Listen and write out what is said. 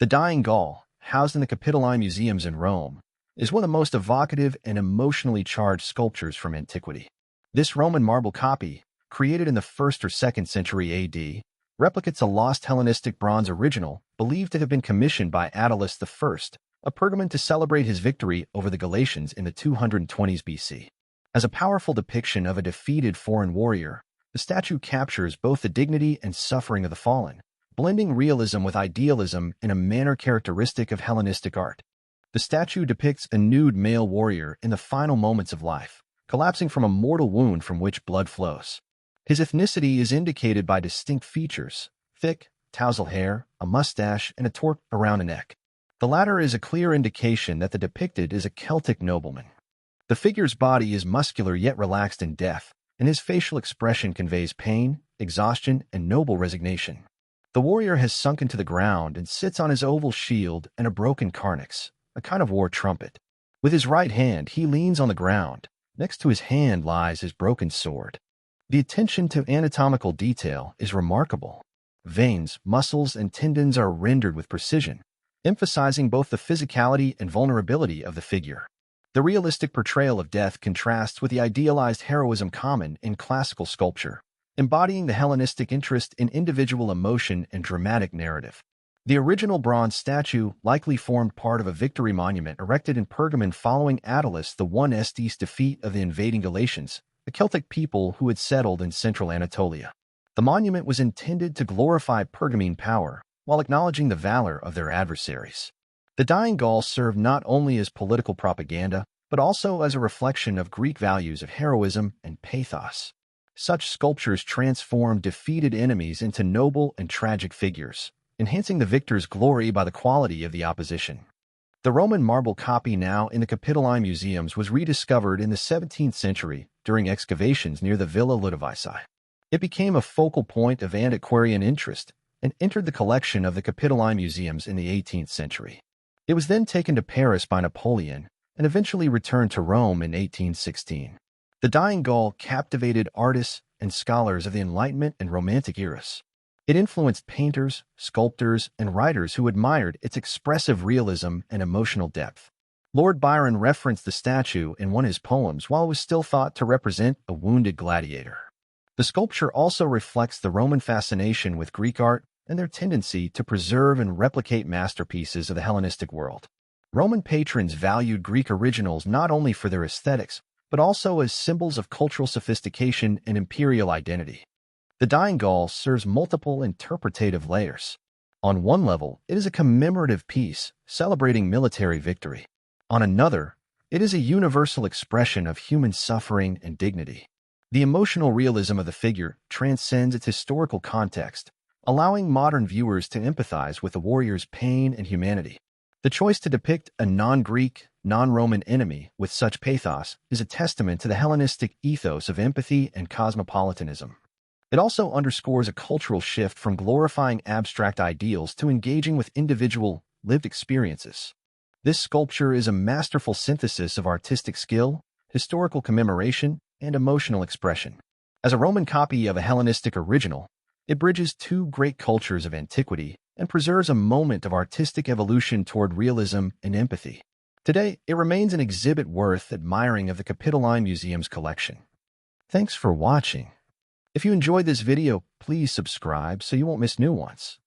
The Dying Gaul, housed in the Capitoline museums in Rome, is one of the most evocative and emotionally charged sculptures from antiquity. This Roman marble copy, created in the 1st or 2nd century AD, replicates a lost Hellenistic bronze original believed to have been commissioned by Attalus I of Pergamon to celebrate his victory over the Galatians in the 220s BC. As a powerful depiction of a defeated foreign warrior, the statue captures both the dignity and suffering of the fallen, blending realism with idealism in a manner characteristic of Hellenistic art. The statue depicts a nude male warrior in the final moments of life, collapsing from a mortal wound from which blood flows. His ethnicity is indicated by distinct features: thick, tousled hair, a mustache, and a torque around the neck. The latter is a clear indication that the depicted is a Celtic nobleman. The figure's body is muscular yet relaxed in death, and his facial expression conveys pain, exhaustion, and noble resignation. The warrior has sunk into the ground and sits on his oval shield and a broken carnix, a kind of war trumpet. With his right hand, he leans on the ground. Next to his hand lies his broken sword. The attention to anatomical detail is remarkable. Veins, muscles, and tendons are rendered with precision, emphasizing both the physicality and vulnerability of the figure. The realistic portrayal of death contrasts with the idealized heroism common in classical sculpture, embodying the Hellenistic interest in individual emotion and dramatic narrative. The original bronze statue likely formed part of a victory monument erected in Pergamon following Attalus I's defeat of the invading Galatians, the Celtic people who had settled in central Anatolia. The monument was intended to glorify Pergamene power while acknowledging the valor of their adversaries. The Dying Gaul served not only as political propaganda, but also as a reflection of Greek values of heroism and pathos. Such sculptures transformed defeated enemies into noble and tragic figures, enhancing the victor's glory by the quality of the opposition. The Roman marble copy now in the Capitoline museums was rediscovered in the 17th century during excavations near the Villa Ludovisi. It became a focal point of antiquarian interest and entered the collection of the Capitoline museums in the 18th century. It was then taken to Paris by Napoleon and eventually returned to Rome in 1816. The Dying Gaul captivated artists and scholars of the Enlightenment and Romantic eras. It influenced painters, sculptors, and writers who admired its expressive realism and emotional depth. Lord Byron referenced the statue in one of his poems while it was still thought to represent a wounded gladiator. The sculpture also reflects the Roman fascination with Greek art and their tendency to preserve and replicate masterpieces of the Hellenistic world. Roman patrons valued Greek originals not only for their aesthetics, but also as symbols of cultural sophistication and imperial identity. The Dying Gaul serves multiple interpretative layers. On one level, it is a commemorative piece celebrating military victory. On another, it is a universal expression of human suffering and dignity. The emotional realism of the figure transcends its historical context, allowing modern viewers to empathize with the warrior's pain and humanity. The choice to depict a non-Greek, non-Roman enemy with such pathos is a testament to the Hellenistic ethos of empathy and cosmopolitanism. It also underscores a cultural shift from glorifying abstract ideals to engaging with individual, lived experiences. This sculpture is a masterful synthesis of artistic skill, historical commemoration, and emotional expression. As a Roman copy of a Hellenistic original, it bridges two great cultures of antiquity and preserves a moment of artistic evolution toward realism and empathy. Today, it remains an exhibit worth admiring of the Capitoline Museum's collection. Thanks for watching. If you enjoyed this video, please subscribe so you won't miss new ones.